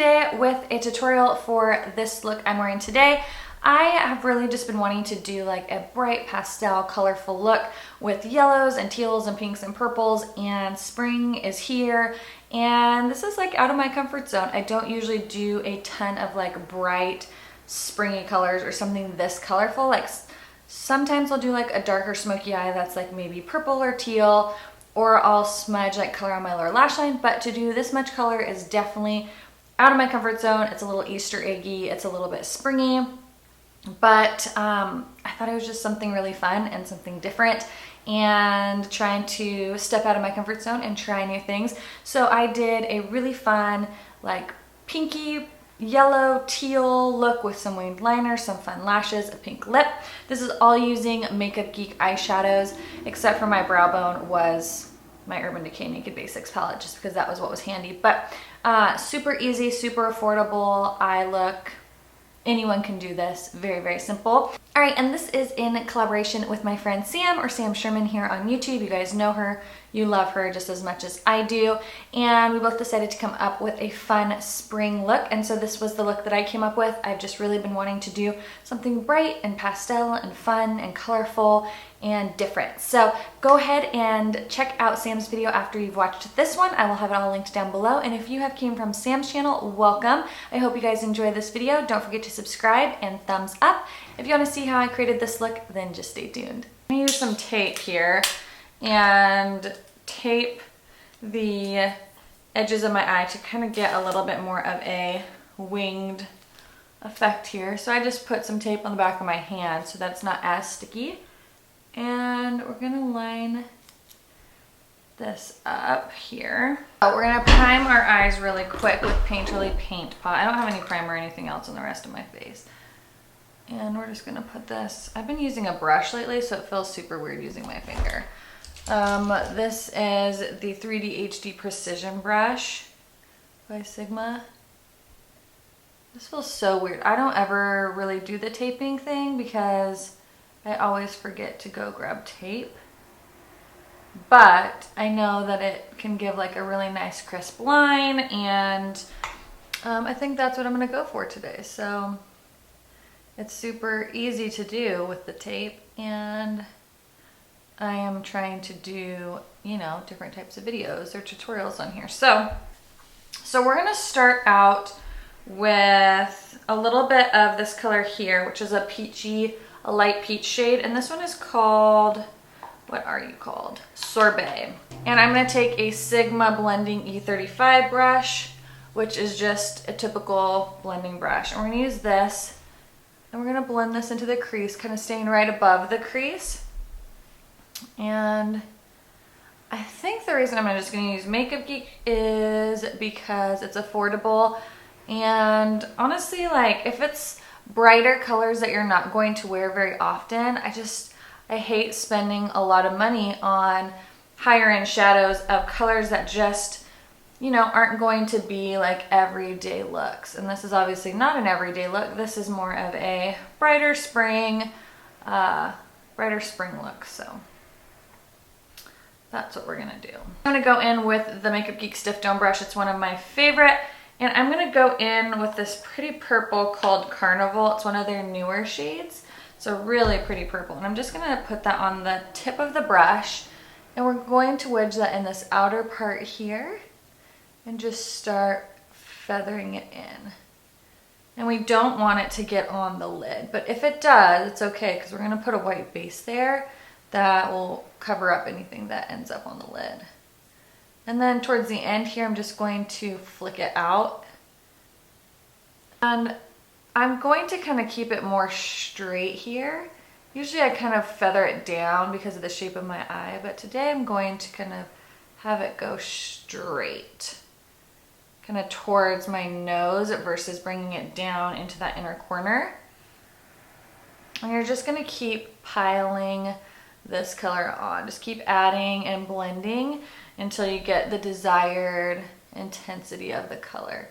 today with a tutorial for this look I'm wearing today. I have really just been wanting to do like a bright pastel colorful look with yellows and teals and pinks and purples, and spring is here and this is like out of my comfort zone. I don't usually do a ton of like bright springy colors or something this colorful. Like sometimes I'll do like a darker smoky eye that's like maybe purple or teal, or I'll smudge like color on my lower lash line, but to do this much color is definitely out of my comfort zone. It's a little Easter eggy, it's a little bit springy, but I thought it was just something really fun and something different and trying to step out of my comfort zone and try new things. So I did a really fun like pinky yellow teal look with some winged liner, some fun lashes, a pink lip. This is all using Makeup Geek eyeshadows, except for my brow bone was my Urban Decay Naked Basics palette, just because that was what was handy. But super easy, super affordable eye look. Anyone can do this. Very, very simple. All right, and this is in collaboration with my friend Sam, or Sam Sherman here on YouTube. You guys know her. You love her just as much as I do. And we both decided to come up with a fun spring look. And so this was the look that I came up with. I've just really been wanting to do something bright and pastel and fun and colorful and different. So go ahead and check out Sam's video after you've watched this one. I will have it all linked down below. And if you have came from Sam's channel, welcome. I hope you guys enjoy this video. Don't forget to subscribe and thumbs up. If you want to see how I created this look, then just stay tuned. I'm gonna use some tape here and tape the edges of my eye to kind of get a little bit more of a winged effect here. So I just put some tape on the back of my hand so that's not as sticky. And we're gonna line this up here. So we're gonna prime our eyes really quick with Painterly Paint Pot. I don't have any primer or anything else on the rest of my face. And we're just gonna put this, I've been using a brush lately, so it feels super weird using my finger. This is the 3D HD Precision Brush by Sigma. This feels so weird. I don't ever really do the taping thing because I always forget to go grab tape. But I know that it can give like a really nice crisp line, and I think that's what I'm gonna go for today. So it's super easy to do with the tape, and I am trying to do, you know, different types of videos or tutorials on here. So we're gonna start out with a little bit of this color here, which is a light peach shade, and this one is called, what are you called? Sorbet. And I'm gonna take a Sigma Blending E35 brush, which is just a typical blending brush. And we're gonna use this, and we're gonna blend this into the crease, kind of staying right above the crease. And I think the reason I'm just gonna use Makeup Geek is because it's affordable. And honestly, like if it's brighter colors that you're not going to wear very often, I hate spending a lot of money on higher end shadows of colors that just, you know, aren't going to be like everyday looks. And this is obviously not an everyday look. This is more of a brighter spring look. So that's what we're gonna do. I'm gonna go in with the Makeup Geek Stiff Dome brush. It's one of my favorite. And I'm gonna go in with this pretty purple called Carnival. It's one of their newer shades. It's a really pretty purple. And I'm just gonna put that on the tip of the brush. And we're going to wedge that in this outer part here and just start feathering it in. And we don't want it to get on the lid, but if it does, it's okay, because we're gonna put a white base there that will cover up anything that ends up on the lid. And then towards the end here, I'm just going to flick it out. And I'm going to kind of keep it more straight here. Usually I kind of feather it down because of the shape of my eye, but today I'm going to kind of have it go straight, kind of towards my nose versus bringing it down into that inner corner. And you're just gonna keep piling this color on. Just keep adding and blending until you get the desired intensity of the color.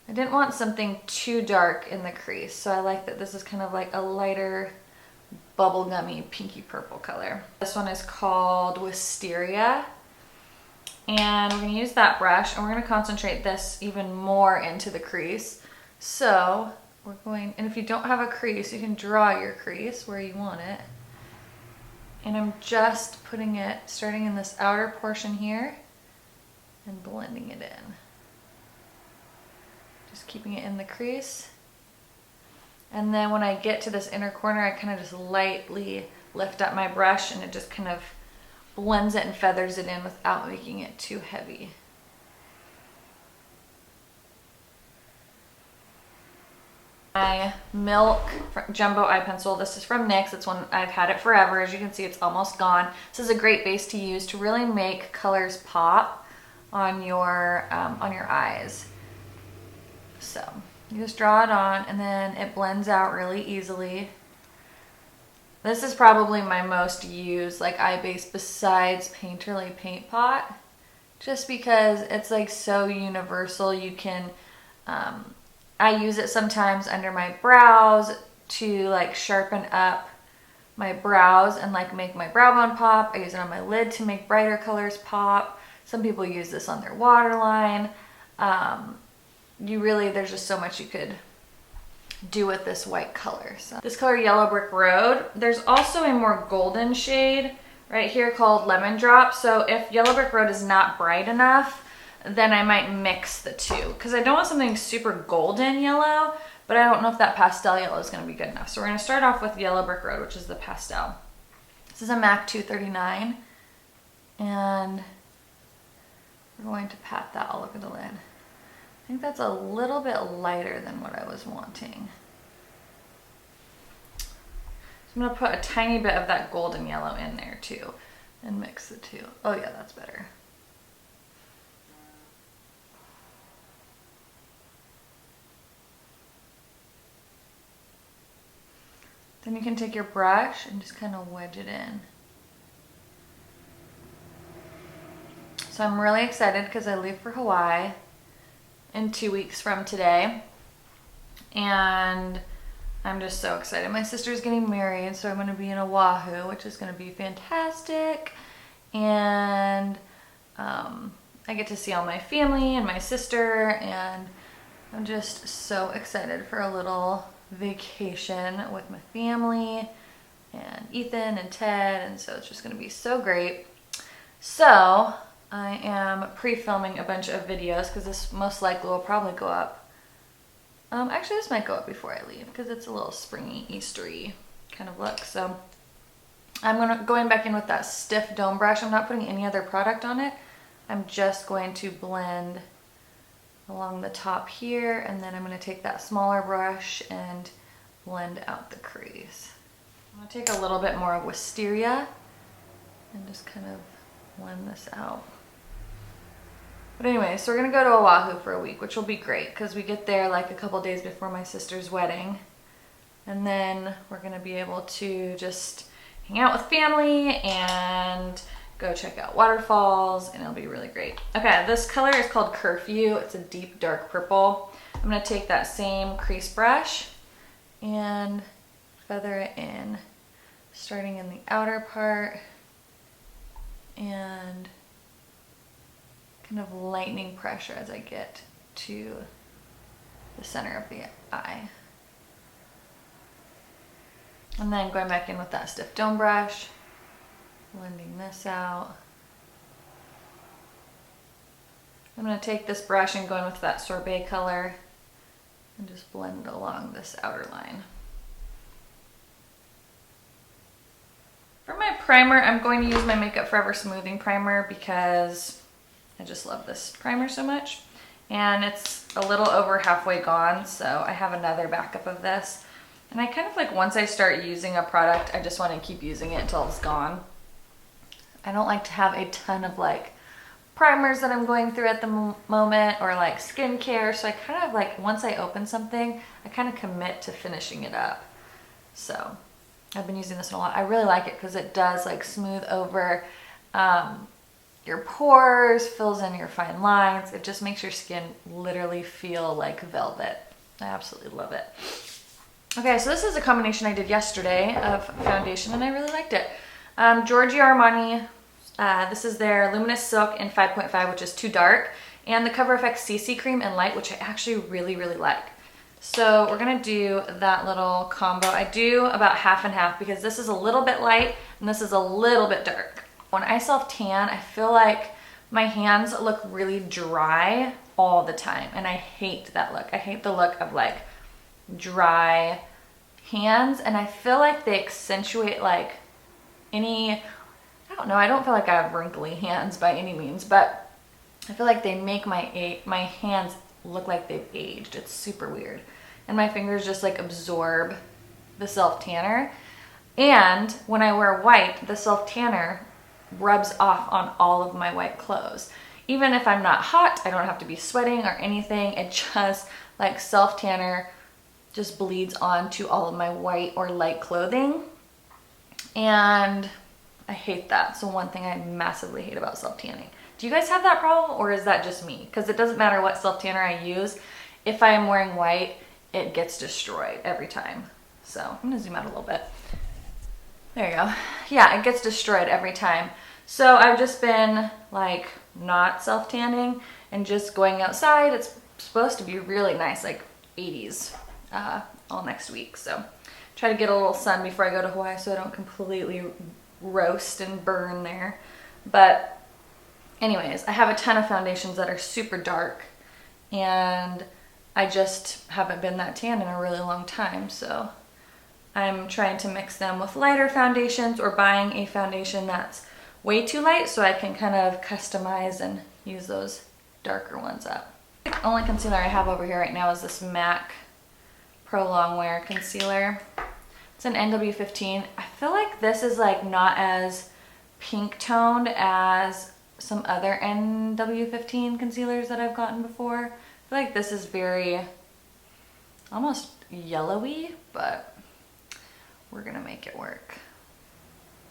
I didn't want something too dark in the crease, so I like that this is kind of like a lighter bubblegummy pinky purple color. This one is called Wisteria, And we're gonna use that brush and we're gonna concentrate this even more into the crease. So we're going, and if you don't have a crease, you can draw your crease where you want it. And I'm just putting it, starting in this outer portion here and blending it in. Just keeping it in the crease. And then when I get to this inner corner, I kind of just lightly lift up my brush and it just kind of blends it and feathers it in without making it too heavy. My Milk Jumbo Eye Pencil. This is from NYX. It's one, I've had it forever. As you can see, it's almost gone. This is a great base to use to really make colors pop on your eyes. So you just draw it on and then it blends out really easily. This is probably my most used like eye base besides Painterly Paint Pot, just because it's like so universal. You can, I use it sometimes under my brows to like sharpen up my brows and like make my brow bone pop. I use it on my lid to make brighter colors pop. Some people use this on their waterline. There's just so much you could do with this white color. So this color, Yellow Brick Road. There's also a more golden shade right here called Lemon Drop. So if Yellow Brick Road is not bright enough, then I might mix the two because I don't want something super golden yellow, but I don't know if that pastel yellow is going to be good enough. So we're going to start off with Yellow Brick Road, which is the pastel. This is a MAC 239 and we're going to pat that all over the lid. I think that's a little bit lighter than what I was wanting. So I'm going to put a tiny bit of that golden yellow in there too and mix the two. Oh yeah, that's better. Then you can take your brush and just kind of wedge it in. So I'm really excited because I leave for Hawaii in 2 weeks from today. And I'm just so excited. My sister's getting married, so I'm going to be in Oahu, which is going to be fantastic. And I get to see all my family and my sister, and I'm just so excited for a little vacation with my family and Ethan and Ted, and so it's just going to be so great. So I am pre-filming a bunch of videos because this most likely will probably go up. Actually, this might go up before I leave because it's a little springy, Eastery kind of look. So I'm going back in with that stiff dome brush. I'm not putting any other product on it. I'm just going to blend along the top here, and then I'm going to take that smaller brush and blend out the crease. I'm going to take a little bit more of Wisteria and just kind of blend this out. But anyway, so we're going to go to Oahu for a week, which will be great because we get there like a couple days before my sister's wedding. And then we're going to be able to just hang out with family and go check out waterfalls, and it'll be really great. Okay, this color is called Curfew. It's a deep dark purple. I'm going to take that same crease brush and feather it in, starting in the outer part and kind of lightening pressure as I get to the center of the eye. And then going back in with that stiff dome brush, blending this out. I'm going to take this brush and go in with that Sorbet color and just blend along this outer line. For my primer, I'm going to use my Makeup Forever Smoothing Primer because I just love this primer so much. And it's a little over halfway gone, so I have another backup of this. And I kind of like, once I start using a product, I just want to keep using it until it's gone. I don't like to have a ton of like primers that I'm going through at the moment, or like skincare. So I kind of like, once I open something, I kind of commit to finishing it up. So I've been using this one a lot. I really like it because it does like smooth over your pores, fills in your fine lines. It just makes your skin literally feel like velvet. I absolutely love it. Okay, so this is a combination I did yesterday of foundation and I really liked it. Giorgio Armani This is their Luminous Silk in 5.5, which is too dark, and the Cover FX CC Cream in light, which I actually really, really like. So we're gonna do that little combo. I do about half and half because this is a little bit light and this is a little bit dark. When I self-tan, I feel like my hands look really dry all the time, and I hate that look. I hate the look of like dry hands, and I feel like they accentuate like any, I don't know, I don't feel like I have wrinkly hands by any means, but I feel like they make my hands look like they've aged. It's super weird. And my fingers just like absorb the self-tanner. And when I wear white, the self-tanner rubs off on all of my white clothes. Even if I'm not hot, I don't have to be sweating or anything. It just like self-tanner just bleeds onto all of my white or light clothing. And I hate that. So one thing I massively hate about self-tanning. Do you guys have that problem, or is that just me? Because it doesn't matter what self-tanner I use. If I am wearing white, it gets destroyed every time. So I'm gonna zoom out a little bit. There you go. Yeah, it gets destroyed every time. So I've just been like not self-tanning and just going outside. It's supposed to be really nice, like 80s all next week. So try to get a little sun before I go to Hawaii so I don't completely roast and burn there. But anyways, I have a ton of foundations that are super dark, and I just haven't been that tan in a really long time. So I'm trying to mix them with lighter foundations or buying a foundation that's way too light so I can kind of customize and use those darker ones up. The only concealer I have over here right now is this MAC Pro Longwear concealer. It's an NW15. I feel like this is like not as pink toned as some other NW15 concealers that I've gotten before. I feel like this is very almost yellowy, but we're gonna make it work.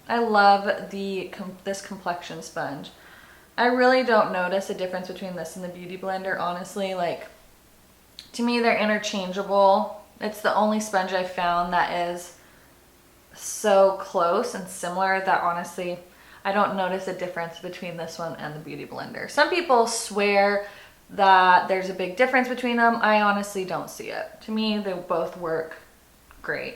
I love this complexion sponge. I really don't notice a difference between this and the Beauty Blender, honestly. Like, to me, they're interchangeable. It's the only sponge I've found that is so close and similar that honestly, I don't notice a difference between this one and the Beauty Blender. Some people swear that there's a big difference between them. I honestly don't see it. To me, they both work great.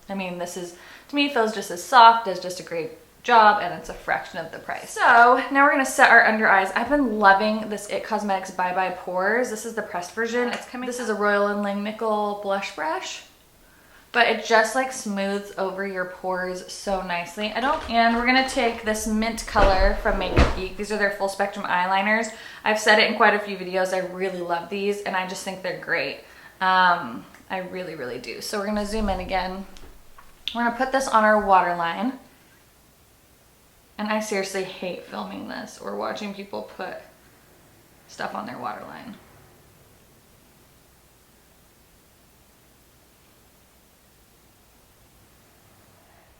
I mean, this is, to me, feels just as soft, does just a great job, and it's a fraction of the price. So now we're gonna set our under eyes. I've been loving this IT Cosmetics Bye Bye Pores. This is the pressed version. This is a Royal and Langnickel blush brush, but it just like smooths over your pores so nicely. And we're gonna take this mint color from Makeup Geek. These are their full spectrum eyeliners. I've said it in quite a few videos. I really love these, and I just think they're great. I really, really do. So we're gonna zoom in again. We're gonna put this on our waterline. And I seriously hate filming this or watching people put stuff on their waterline.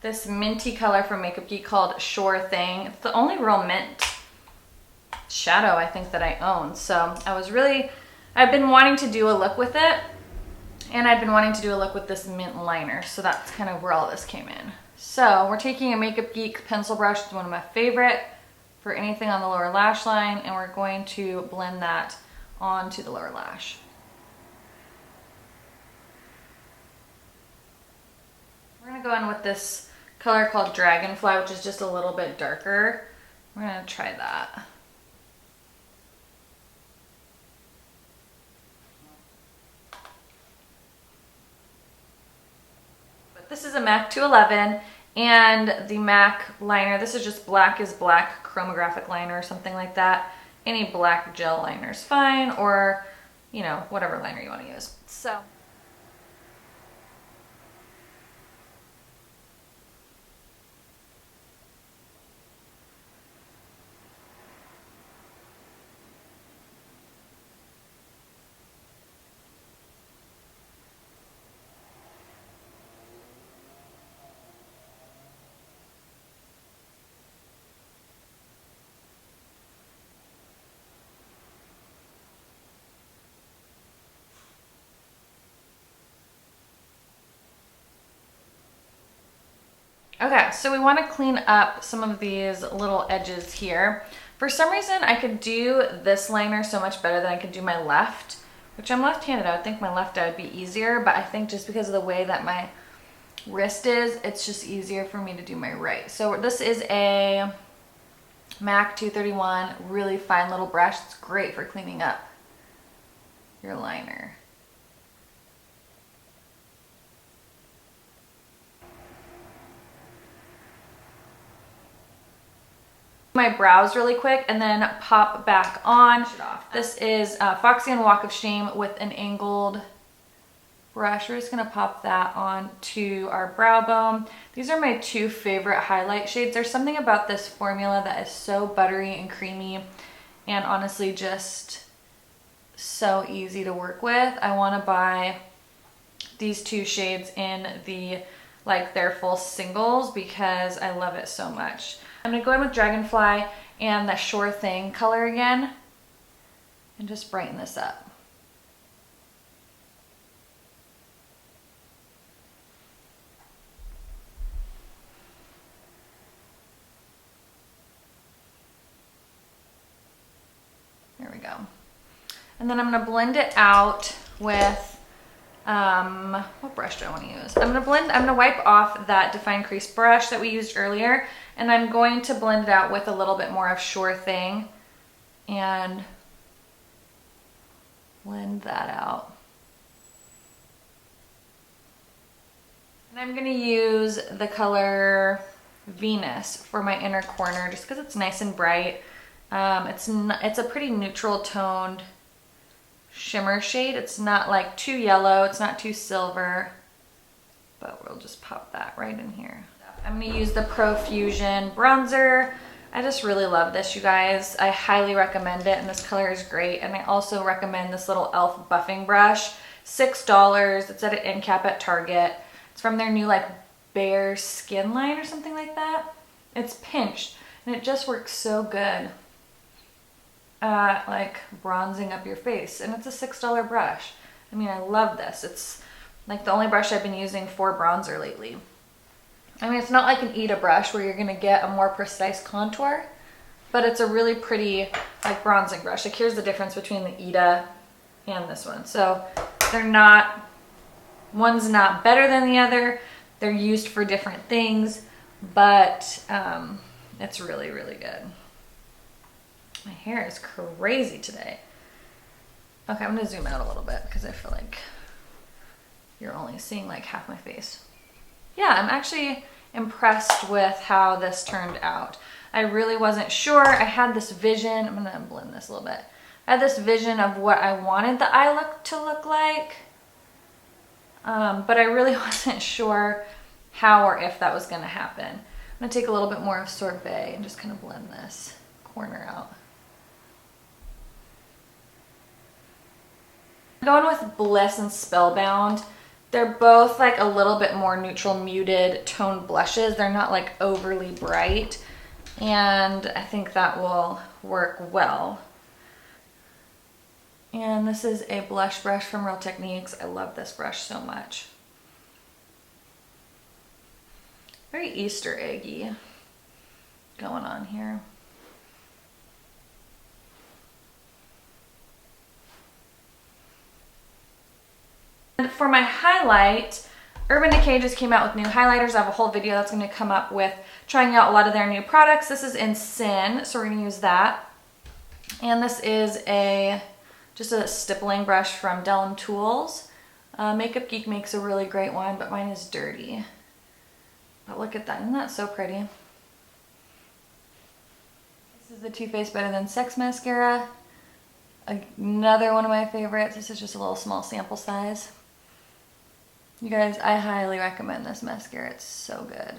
This minty color from Makeup Geek called Sure Thing. It's the only real mint shadow I think that I own. So I've been wanting to do a look with it, and I've been wanting to do a look with this mint liner. So that's kind of where all this came in. So we're taking a Makeup Geek pencil brush. It's one of my favorite for anything on the lower lash line, and we're going to blend that onto the lower lash. We're gonna go in with this color called Dragonfly, which is just a little bit darker. We're gonna try that. This is a MAC 211, and the MAC liner, this is just Black is Black chromographic liner or something like that. Any black gel liner is fine, or, you know, whatever liner you want to use. So Okay, so we want to clean up some of these little edges here. For some reason, I could do this liner so much better than I could do my left, which I'm left-handed. I would think my left eye would be easier, but I think just because of the way that my wrist is, it's just easier for me to do my right. So this is a MAC 231, really fine little brush. It's great for cleaning up your liner. My brows really quick and then pop back on. This is Foxy and Walk of Shame with an angled brush. We're just gonna pop that on to our brow bone. These are my two favorite highlight shades. There's something about this formula that is so buttery and creamy and honestly just so easy to work with. I wanna buy these two shades in the their full singles because I love it so much. I'm gonna go in with Dragonfly and the Sure Thing color again and just brighten this up. There we go. And then I'm gonna blend it out with, what brush do I wanna use? I'm gonna wipe off that Define Crease brush that we used earlier, and I'm going to blend it out with a little bit more of Sure Thing and blend that out. And I'm gonna use the color Venus for my inner corner just because it's nice and bright. It's a pretty neutral toned shimmer shade. It's not like too yellow, it's not too silver, but we'll just pop that right in here. I'm gonna use the Pro Fusion bronzer. I just really love this, you guys. I highly recommend it, and this color is great. And I also recommend this little e.l.f. buffing brush. $6, it's at an end cap at Target. It's from their new Bare Skin line or something like that. It's pinched, and it just works so good at bronzing up your face, and it's a $6 brush. I mean, I love this. It's the only brush I've been using for bronzer lately. I mean, it's not like an Ida brush where you're gonna get a more precise contour, but it's a really pretty bronzing brush. Here's the difference between the Ida and this one. So one's not better than the other. They're used for different things, but it's really, really good. My hair is crazy today. Okay, I'm gonna zoom out a little bit because I feel like you're only seeing half my face. Yeah, I'm actually impressed with how this turned out. I really wasn't sure. I had this vision. I'm gonna blend this a little bit. I had this vision of what I wanted the eye look to look like, but I really wasn't sure how or if that was gonna happen. I'm gonna take a little bit more of Sorbet and just kind of blend this corner out. I'm going with Bliss and Spellbound. They're both a little bit more neutral, muted toned blushes. They're not overly bright, and I think that will work well. And this is a blush brush from Real Techniques. I love this brush so much. Very Easter eggy going on here. And for my highlight, Urban Decay just came out with new highlighters. I have a whole video that's going to come up with trying out a lot of their new products. This is in Sin, so we're going to use that. And this is just a stippling brush from Bdellium Tools. Makeup Geek makes a really great one, but mine is dirty. But look at that, isn't that so pretty? This is the Too Faced Better Than Sex Mascara. Another one of my favorites. This is just a little small sample size. You guys, I highly recommend this mascara. It's so good.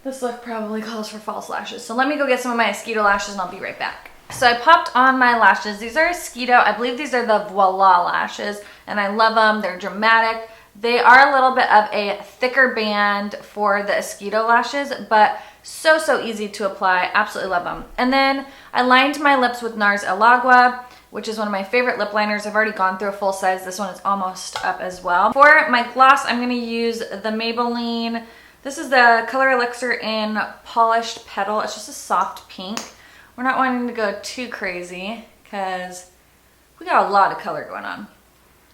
This look probably calls for false lashes. So let me go get some of my Esqido lashes and I'll be right back. So I popped on my lashes. These are Esqido. I believe these are the Viola lashes, and I love them. They're dramatic. They are a little bit of a thicker band for the Esqido lashes, but so easy to apply. Absolutely love them. And then I lined my lips with Nars El Agua, which is one of my favorite lip liners. I've already gone through a full size. This one is almost up as well. For my gloss, I'm going to use the Maybelline This is the Color Elixir in Polished Petal. It's just a soft pink. We're not wanting to go too crazy because we got a lot of color going on.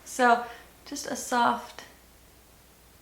So just a soft,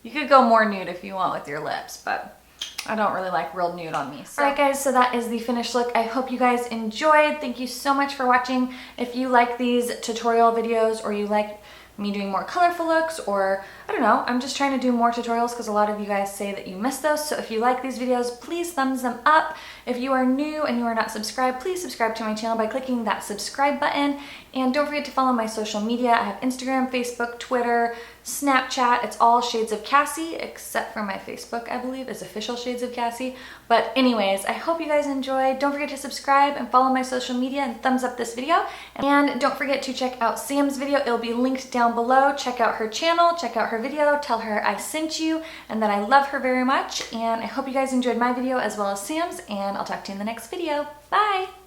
you could go more nude if you want with your lips, but I don't really like real nude on me. So. All right guys, so that is the finished look. I hope you guys enjoyed. Thank you so much for watching. If you like these tutorial videos or you like me doing more colorful looks, or I don't know, I'm just trying to do more tutorials because a lot of you guys say that you miss those. So if you like these videos, please thumbs them up. If you are new and you are not subscribed, please subscribe to my channel by clicking that subscribe button. And don't forget to follow my social media. I have Instagram, Facebook, Twitter, Snapchat. It's all Shades of Kassie, except for my Facebook, I believe, is official Shades of Kassie. But anyways, I hope you guys enjoyed. Don't forget to subscribe and follow my social media and thumbs up this video. And don't forget to check out Sam's video. It'll be linked down below. Check out her channel, check out her video, tell her I sent you and that I love her very much. And I hope you guys enjoyed my video as well as Sam's, and I'll talk to you in the next video. Bye!